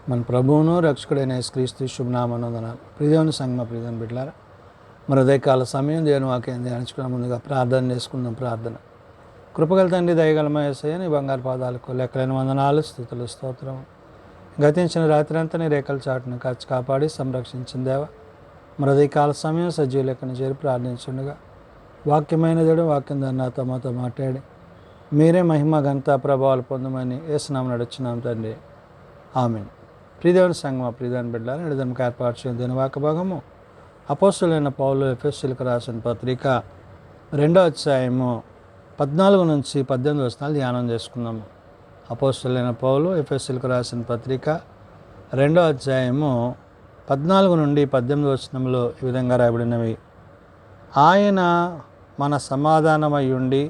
మన ప్రభువును రక్షకుడైన యేసుక్రీస్తు శుభనామనందనాలు. ప్రియదేవుని సంగమ ప్రియదేవుని బిడ్డలారా, మరి ఉదయకాల సమయం దేవుని వాక్యం ధ్యానించుకున్న ముందుగా ప్రార్థన చేసుకుందాం. ప్రార్థన. కృపగల తండ్రి, దయగలమ యేసయ్య, నీ బంగారు పాదాలకు లెక్కలేని వందనాలు, స్తుతులు, స్తోత్రం. గతించిన రాత్రి అంతా నీ రేఖల చాటును కాచి కాపాడి సంరక్షించిన దేవ, మరి ఉదయకాల సమయం సజీవ లెక్కను చేరి ప్రార్థించుండగా వాక్యమైన దేవుడు వాక్యం దాన్ని నాతో మాతో మాట్లాడి మీరే మహిమ ఘనత ప్రభావాలు పొందమని యేసునామమున నడుచున్నాం తండ్రి. ఆమేన్. ప్రియదేవుని సంగమ ప్రియదేవుని బిడ్డలారా, నిడదనకు ఏర్పాటు చేయడం దీని వాక్య భాగము అపోస్తలుడైన పౌలు ఎఫెసీయులకు రాసిన పత్రిక 2వ అధ్యాయము 14 నుంచి 18 వచనాలు ధ్యానం చేసుకుందాము. అపోస్తలుడైన పౌలు ఎఫెసీయులకు రాసిన పత్రిక 2వ అధ్యాయము 14 నుండి 18 వచనంలో ఈ విధంగా రాయబడినవి. ఆయన మన సమాధానమై ఉండి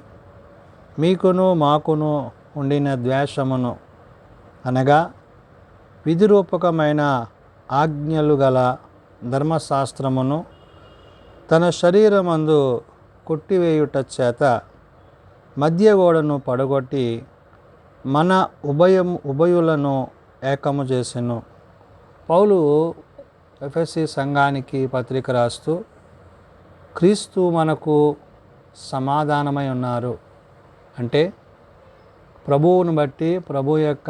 మీకును మాకును ఉండిన ద్వేషమును అనగా విధిరూపకమైన ఆజ్ఞలు గల ధర్మశాస్త్రమును తన శరీరమందు కొట్టివేయుట చేత మధ్యగోడను పడగొట్టి మన ఉభయులను ఏకము చేసెను. పౌలు ఎఫెసీ సంఘానికి పత్రిక రాస్తూ క్రీస్తు మనకు సమాధానమై ఉన్నారు అంటే ప్రభువును బట్టి, ప్రభు యొక్క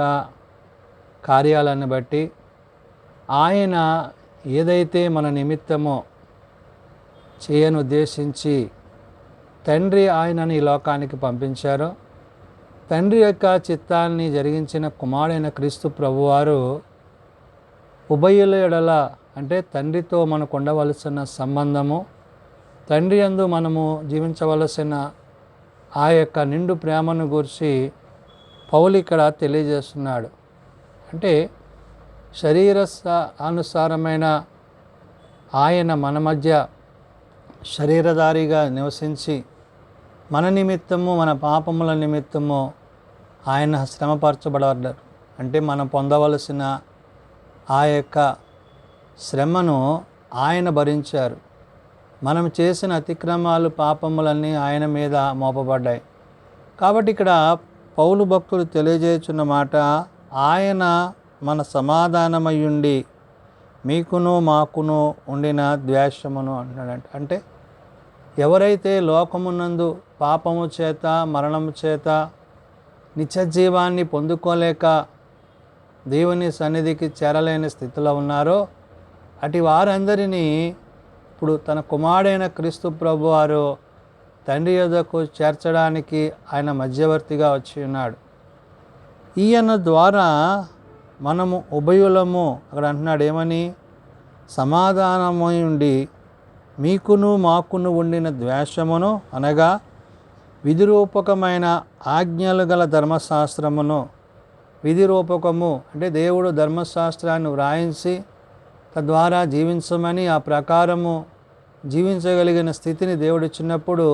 కార్యాలను బట్టి ఆయన ఏదైతే మన నిమిత్తమో చేయను ఉద్దేశించి తండ్రి ఆయనని ఈ లోకానికి పంపించారో, తండ్రి యొక్క చిత్తాన్ని జరిగించిన కుమారుడైన క్రీస్తు ప్రభువారు ఉభయుల ఎడల అంటే తండ్రితో మనకు ఉండవలసిన సంబంధము, తండ్రి యందు మనము జీవించవలసిన ఆ యొక్క నిండు ప్రేమను గురించి పౌలు ఇక్కడ తెలియజేస్తున్నాడు. అంటే శరీర అనుసారమైన ఆయన మన మధ్య శరీరధారిగా నివసించి మన నిమిత్తము, మన పాపముల నిమిత్తము ఆయన శ్రమపరచబడ్డారు. అంటే మనం పొందవలసిన ఆ యొక్క శ్రమను ఆయన భరించారు. మనం చేసిన అతిక్రమాలు, పాపములన్నీ ఆయన మీద మోపబడ్డాయి. కాబట్టి ఇక్కడ పౌలు భక్తుడు తెలియజేస్తున్న మాట, ఆయన మన సమాధానమయ్యుండి మీకును మాకును ఉండిన ద్వేషమును అంటున్నాడంట. అంటే ఎవరైతే లోకమునందు పాపము చేత, మరణము చేత నిత్యజీవాన్ని పొందుకోలేక దేవుని సన్నిధికి చేరలేని స్థితిలో ఉన్నారో అటు వారందరినీ ఇప్పుడు తన కుమారుడైన క్రీస్తు ప్రభువారు తండ్రి యొద్దకు చేర్చడానికి ఆయన మధ్యవర్తిగా వచ్చి ఉన్నాడు. ఈయన ద్వారా మనము ఉభయులము, అక్కడ అంటున్నాడు ఏమని, సమాధానమై ఉండి మీకును మాకును ఉండిన ద్వేషమును అనగా విధిరూపకమైన ఆజ్ఞలు గల ధర్మశాస్త్రమును. విధిరూపకము అంటే దేవుడు ధర్మశాస్త్రాన్ని వ్రాయించి తద్వారా జీవించమని, ఆ ప్రకారము జీవించగలిగిన స్థితిని దేవుడు ఇచ్చినప్పుడు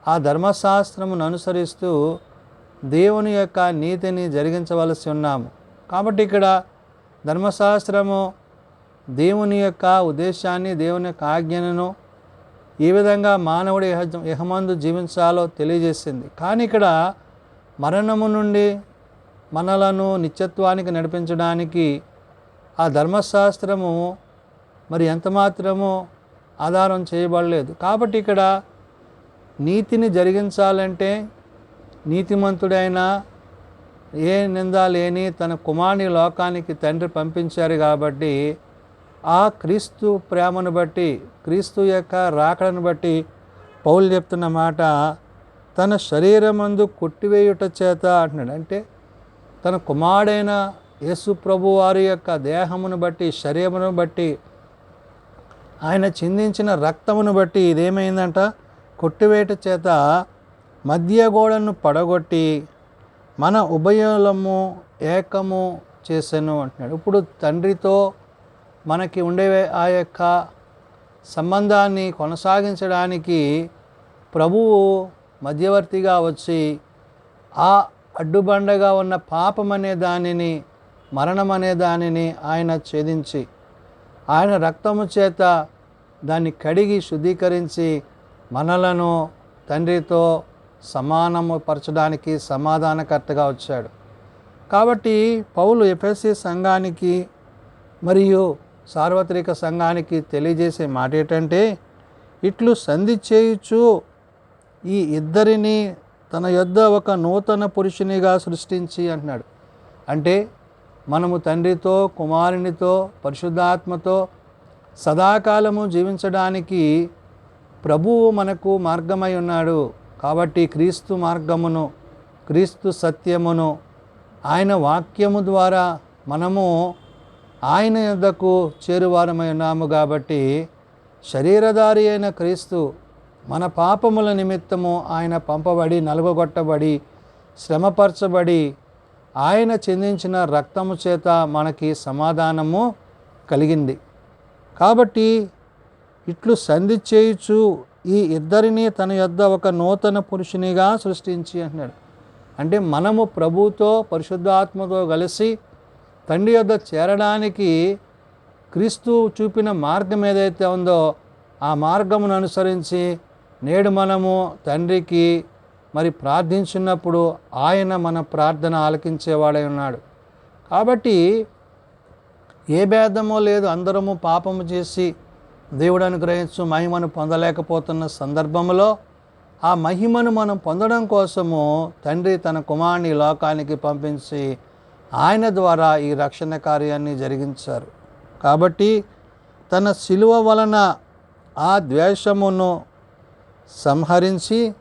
ఆ ధర్మశాస్త్రమును అనుసరిస్తూ దేవుని యొక్క నీతిని జరిగించవలసి ఉన్నాము. కాబట్టి ఇక్కడ ధర్మశాస్త్రము దేవుని యొక్క ఉద్దేశాన్ని, దేవుని యొక్క ఆజ్ఞను ఏ విధంగా మానవుడు ఇహమందు జీవించాలో తెలియజేసింది. కానీ ఇక్కడ మరణము నుండి మనలను నిత్యత్వానికి నడిపించడానికి ఆ ధర్మశాస్త్రము మరి ఎంతమాత్రము ఆధారం చేయబడలేదు. కాబట్టి ఇక్కడ నీతిని జరిగించాలంటే నీతిమంతుడైన ఏ నింద లేని తన కుమారుని లోకానికి తండ్రి పంపించారు. కాబట్టి ఆ క్రీస్తు ప్రేమను బట్టి, క్రీస్తు యొక్క రాకడను బట్టి పౌలు చెప్తున్న మాట, తన శరీరమందు కొట్టివేయుట చేత అంటున్నాడు. అంటే తన కుమారుడైన యేసు ప్రభు వారి యొక్క దేహమును బట్టి, శరీరమును బట్టి, ఆయన చిందించిన రక్తమును బట్టి ఇదేమైందంట, కొట్టివేయట చేత మధ్య గోడను పడగొట్టి మన ఉభయులము ఏకము చేసెను అంటున్నాడు. ఇప్పుడు తండ్రితో మనకి ఉండే ఆ యొక్క సంబంధాన్ని కొనసాగించడానికి ప్రభువు మధ్యవర్తిగా వచ్చి ఆ అడ్డుబండగా ఉన్న పాపం అనే దానిని, మరణం అనే దానిని ఆయన ఛేదించి ఆయన రక్తము చేత దాన్ని కడిగి శుద్ధీకరించి మనలను తండ్రితో సమానము పరచడానికి సమాధానకర్తగా వచ్చాడు. కాబట్టి పౌలు ఎఫెసీ సంఘానికి మరియు సార్వత్రిక సంఘానికి తెలియజేసే మాట ఏంటంటే, ఇట్లు సంధి చేయుచు ఈ ఇద్దరిని తన యొద్ద ఒక నూతన పురుషునిగా సృష్టించి అంటున్నాడు. అంటే మనము తండ్రితో, కుమారునితో, పరిశుద్ధాత్మతో సదాకాలము జీవించడానికి ప్రభువు మనకు మార్గమై ఉన్నాడు. కాబట్టి క్రీస్తు మార్గమును, క్రీస్తు సత్యమును, ఆయన వాక్యము ద్వారా మనము ఆయన యొద్దకు చేరువారమై ఉన్నాము. కాబట్టి శరీరధారి అయిన క్రీస్తు మన పాపముల నిమిత్తము ఆయన పంపబడి, నలుగగొట్టబడి, శ్రమపరచబడి, ఆయన చెందించిన రక్తము చేత మనకి సమాధానము కలిగింది. కాబట్టి ఇట్లు సంధి చేయుచు ఈ ఇద్దరిని తన యొద్ద ఒక నూతన పురుషునిగా సృష్టించి అంటున్నాడు. అంటే మనము ప్రభువుతో, పరిశుద్ధాత్మతో కలిసి తండ్రి యొద్ద చేరడానికి క్రీస్తు చూపిన మార్గం ఏదైతే ఉందో ఆ మార్గమును అనుసరించి నేడు మనము తండ్రికి మరి ప్రార్థించినప్పుడు ఆయన మన ప్రార్థన ఆలకించేవాడై ఉన్నాడు. కాబట్టి ఏ భేదమో లేదు, అందరము పాపము చేసి దేవుడు అనుగ్రహించు మహిమను పొందలేకపోతున్న సందర్భంలో ఆ మహిమను మనం పొందడం కోసము తండ్రి తన కుమారుని లోకానికి పంపించి ఆయన ద్వారా ఈ రక్షణ కార్యాన్ని జరిగించారు. కాబట్టి తన శిలువ వలన ఆ ద్వేషమును సంహరించి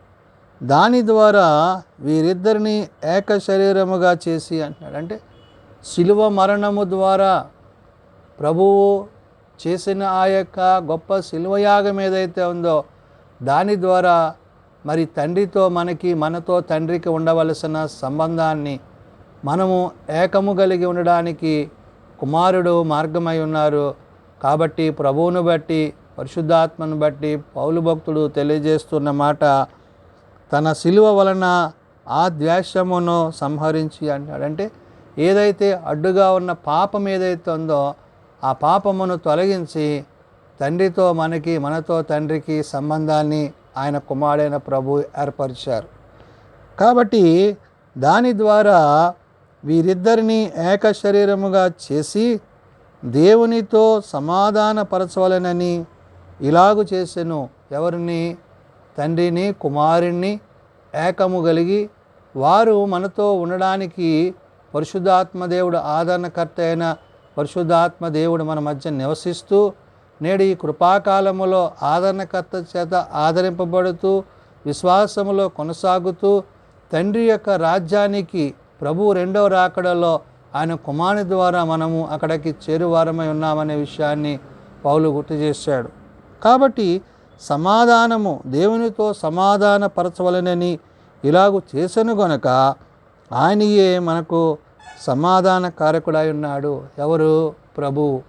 దాని ద్వారా వీరిద్దరిని ఏక శరీరముగా చేసి అంటున్నాడు. అంటే శిలువ మరణము ద్వారా ప్రభువు చేసిన ఆ యొక్క గొప్ప శిలువయాగం ఏదైతే ఉందో దాని ద్వారా మరి తండ్రితో మనతో తండ్రికి ఉండవలసిన సంబంధాన్ని మనము ఏకము కలిగి ఉండడానికి కుమారుడు మార్గమై ఉన్నారు. కాబట్టి ప్రభువును బట్టి, పరిశుద్ధాత్మను బట్టి పౌలు భక్తుడు తెలియజేస్తున్న మాట, తన శిలువ వలన ఆ ద్వేషమును సంహరించి అంటాడు. అంటే ఏదైతే అడ్డుగా ఉన్న పాపం ఏదైతే ఉందో ఆ పాపమును తొలగించి తండ్రితో మనతో తండ్రికి సంబంధాన్ని ఆయన కుమారుడైన ప్రభు ఏర్పరిచారు. కాబట్టి దాని ద్వారా వీరిద్దరిని ఏక శరీరముగా చేసి దేవునితో సమాధానపరచవలెనని ఇలాగు చేసెను. ఎవరిని? తండ్రిని, కుమారుణ్ణి ఏకము కలిగి వారు మనతో ఉండడానికి పరిశుద్ధాత్మ దేవుడు, ఆదరణకర్త అయిన పరిశుద్ధాత్మ దేవుడు మన మధ్య నివసిస్తూ నేడు ఈ కృపాకాలములో ఆదరణకర్త చేత ఆదరింపబడుతూ విశ్వాసములో కొనసాగుతూ తండ్రి యొక్క రాజ్యానికి ప్రభు రెండవ రాకడలో ఆయన కుమారుని ద్వారా మనము అక్కడికి చేరువారమై ఉన్నామనే విషయాన్ని పౌలు గుర్తు చేశాడు. కాబట్టి సమాధానము, దేవునితో సమాధానపరచవలనని ఇలాగు చేసెను గనుక ఆయనయే మనకు సమాధాన కారకుడై ఉన్నాడు. ఎవరు? ప్రభువు.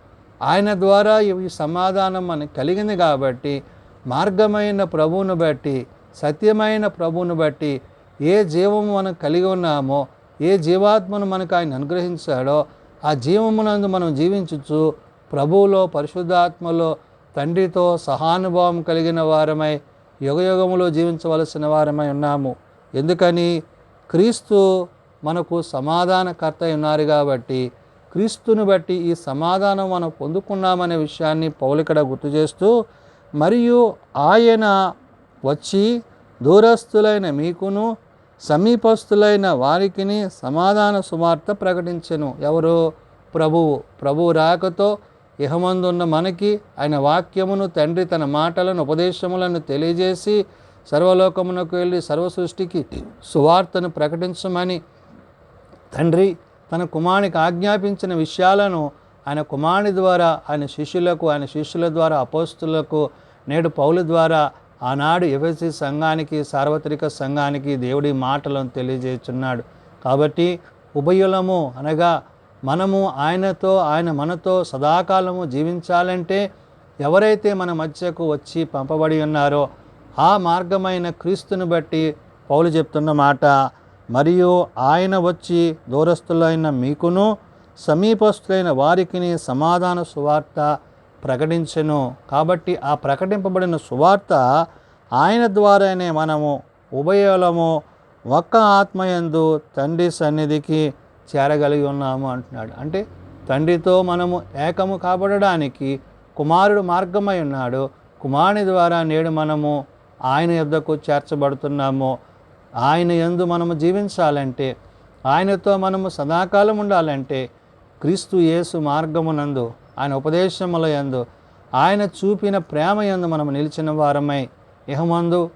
ఆయన ద్వారా ఈ సమాధానం మనకు కలిగింది. కాబట్టి మార్గమైన ప్రభువును బట్టి, సత్యమైన ప్రభువును బట్టి ఏ జీవము మనం కలిగి ఉన్నామో, ఏ జీవాత్మను మనకు ఆయన అనుగ్రహించాడో ఆ జీవమునందు మనం జీవించుచు ప్రభువులో, పరిశుద్ధాత్మలో తండ్రితో సహానుభావం కలిగిన వారమై యుగయుగములో జీవించవలసిన వారమై ఉన్నాము. ఎందుకని? క్రీస్తు మనకు సమాధానకర్త ఉన్నారు. కాబట్టి క్రీస్తుని బట్టి ఈ సమాధానం మనం పొందుకున్నామనే విషయాన్ని పౌలు ఇక్కడ గుర్తు చేస్తూ, మరియు ఆయన వచ్చి దూరస్థులైన మీకును సమీపస్థులైన వారికిని సమాధాన సువార్త ప్రకటించెను. ఎవరు? ప్రభువు. ప్రభువు రాకతో ఇహమందున్న మనకి ఆయన వాక్యమును, తండ్రి తన మాటలను, ఉపదేశములను తెలియజేసి సర్వలోకమునకు వెళ్ళి సర్వ సృష్టికి సువార్తను ప్రకటించమని తండ్రి తన కుమారునికి ఆజ్ఞాపించిన విషయాలను ఆయన కుమారుని ద్వారా ఆయన శిష్యులకు, ఆయన శిష్యుల ద్వారా అపోస్తులకు, నేడు పౌలు ద్వారా ఆనాడు ఎఫెసీ సంఘానికి, సార్వత్రిక సంఘానికి దేవుడి మాటలను తెలియజేస్తున్నాడు. కాబట్టి ఉభయులము అనగా మనము ఆయనతో, ఆయన మనతో సదాకాలము జీవించాలంటే ఎవరైతే మన మధ్యకు వచ్చి పంపబడి ఉన్నారో ఆ మార్గమైన క్రీస్తుని బట్టి పౌలు చెప్తున్న మాట, మరియు ఆయన వచ్చి దూరస్థులైన మీకును సమీపస్థులైన వారికిని సమాధాన సువార్త ప్రకటించెను. కాబట్టి ఆ ప్రకటింపబడిన సువార్త ఆయన ద్వారానే మనము ఉభయులము ఒక్క ఆత్మయందు తండ్రి సన్నిధికి చేరగలిగి ఉన్నాము అంటున్నాడు. అంటే తండ్రితో మనము ఏకము కాబడడానికి కుమారుడు మార్గమై ఉన్నాడు. కుమారుని ద్వారా నేడు మనము ఆయన యొద్దకు చేర్చబడుతున్నాము. ఆయన యందు మనము జీవించాలంటే, ఆయనతో మనము సదాకాలం ఉండాలంటే క్రీస్తు యేసు మార్గమునందు, ఆయన ఉపదేశముల యందు, ఆయన చూపిన ప్రేమ యందు మనము నిలిచిన వారమై ఇహమందు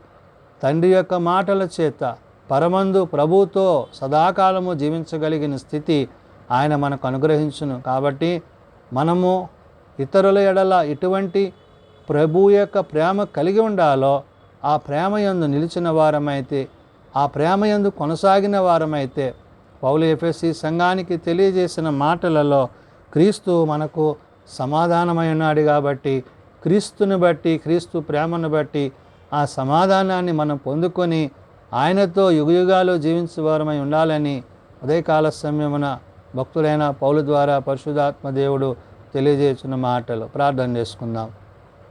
తండ్రి యొక్క మాటల చేత, పరమందు ప్రభువుతో సదాకాలము జీవించగలిగిన స్థితి ఆయన మనకు అనుగ్రహించును. కాబట్టి మనము ఇతరుల ఎడల ఎటువంటి ప్రభు యొక్క ప్రేమ కలిగి ఉండాలో ఆ ప్రేమ యందు నిలిచిన వారమైతే, ఆ ప్రేమ యందు కొనసాగిన వారమైతే, పౌలు ఎఫెసీ సంఘానికి తెలియజేసిన మాటలలో క్రీస్తు మనకు సమాధానమై ఉన్నాడు కాబట్టి, క్రీస్తుని బట్టి, క్రీస్తు ప్రేమను బట్టి ఆ సమాధానాన్ని మనం పొందుకొని ఆయనతో యుగయుగాలు జీవించేవారమై ఉండాలని ఉదయకాల సమయమున భక్తులైన పౌలు ద్వారా పరిశుద్ధాత్మ దేవుడు తెలియజేస్తున్న మాటలు. ప్రార్థన చేసుకుందాం.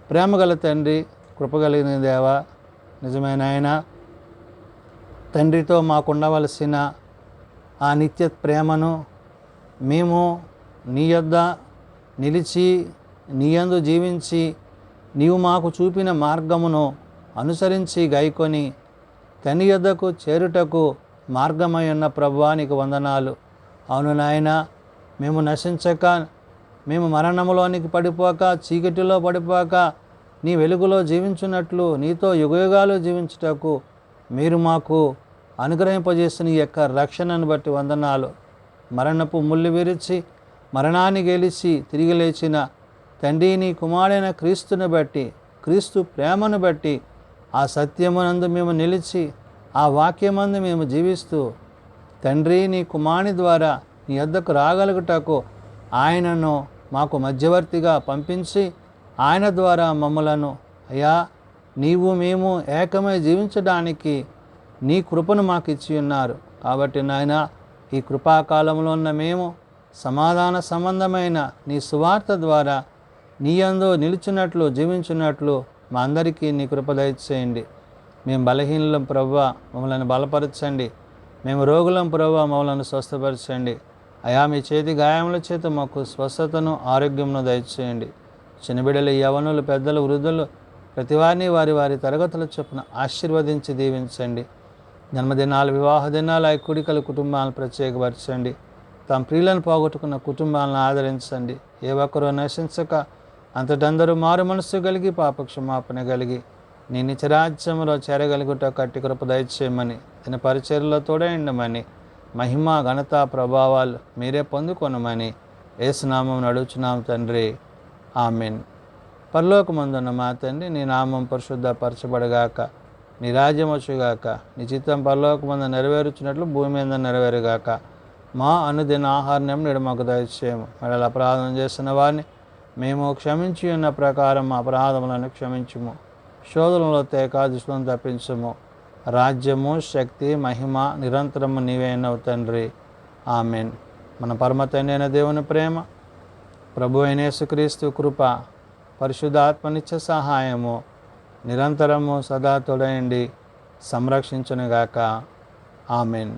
ప్రేమగల తండ్రి, కృపగలిగిన దేవ, నిజమైన ఆయన, తండ్రితో మాకుండవలసిన ఆ నిత్య ప్రేమను మేము నీ యొద్ద నిలిచి, నీ యందు జీవించి, నీవు మాకు చూపిన మార్గమును అనుసరించి గైకొని తండ్రి యొద్దకు చేరుటకు మార్గమై ఉన్న ప్రభువా నీకు వందనాలు. అవును నాయన, మేము నశించక, మేము మరణములోనికి పడిపోక, చీకటిలో పడిపోక నీ వెలుగులో జీవించున్నట్లు, నీతో యుగయుగాలు జీవించుటకు మీరు మాకు అనుగ్రహింపజేసిన ఈ యొక్క రక్షణను బట్టి వందనాలు. మరణపు ముళ్ళు విరిచి మరణాన్ని గెలిచి తిరిగి లేచిన తండ్రి నీ కుమారుడైన క్రీస్తుని బట్టి, క్రీస్తు ప్రేమను బట్టి ఆ సత్యమునందు మేము నిలిచి, ఆ వాక్యమందు మేము జీవిస్తూ తండ్రి నీ కుమారుని ద్వారా నీ యొద్దకు రాగలుగుటకు ఆయనను మాకు మధ్యవర్తిగా పంపించి ఆయన ద్వారా మమ్మలను అయ్యా నీవు మేము ఏకమై జీవించడానికి నీ కృపను మాకు ఇచ్చి ఉన్నారు. కాబట్టి నాయన, ఈ కృపాకాలంలో ఉన్న మేము సమాధాన సంబంధమైన నీ సువార్త ద్వారా నీ యందు నిలిచినట్లు, జీవించినట్లు మా అందరికీ నీ కృప దయచేయండి. మేము బలహీనులం ప్రభువా, మమ్మల్ని బలపరచండి. మేము రోగులం ప్రభువా, మమ్మల్ని స్వస్థపరచండి. అయా మీ చేతి గాయముల చేత మాకు స్వస్థతను, ఆరోగ్యమును దయచేయండి. చిన్నబిడ్డలు, యవనులు, పెద్దలు, వృద్ధులు ప్రతివారిని వారి వారి తరగతుల చొప్పున ఆశీర్వదించి దీవించండి. జన్మదినాలు, వివాహ దినాలు, కూడికల కుటుంబాలను ప్రత్యేకపరచండి. తమ ప్రియులను పోగొట్టుకున్న కుటుంబాలను ఆదరించండి. ఏ ఒక్కరూ నశించక అంతటందరూ మారు మనస్సు కలిగి పాపక్షమాపణ కలిగి నీ నిత్యరాజ్యములో చేరగలుగుట కట్టి కృప దయచేయమని, తన పరిచర్యలో తోడైండమని, మహిమ, ఘనత, ప్రభావాలు మీరే పొందుకొనమని యేసునామం నడుచున్నాం తండ్రి. ఆమెన్. పరలోకమందున్న మా తండ్రి, నీ నామం పరిశుద్ధపరచబడగాక, నీ రాజ్యం వచ్చుగాక, నీ చిత్తం పరలోకమందు నెరవేర్చినట్లు భూమి మీద నెరవేరుగాక. మా అనుదిన ఆహారం నేడు మాకు దయచేయము. మళ్ళీ అపరాధం చేస్తున్న వారిని మేము క్షమించి ఉన్న ప్రకారం మా అపరాధములను క్షమించుము. శోధనలో తేక దుష్టులను తప్పించుము. రాజ్యము, శక్తి, మహిమ నిరంతరము నీవేనవు తండ్రి. ఆమెన్. మన పరమ తండ్రి అయిన దేవుని ప్రేమ, ప్రభు అయిన యేసుక్రీస్తు కృప, పరిశుద్ధాత్మనిత్య సహాయము నిరంతరము సదా తోడైండి సంరక్షించునుగాక. ఆమెన్.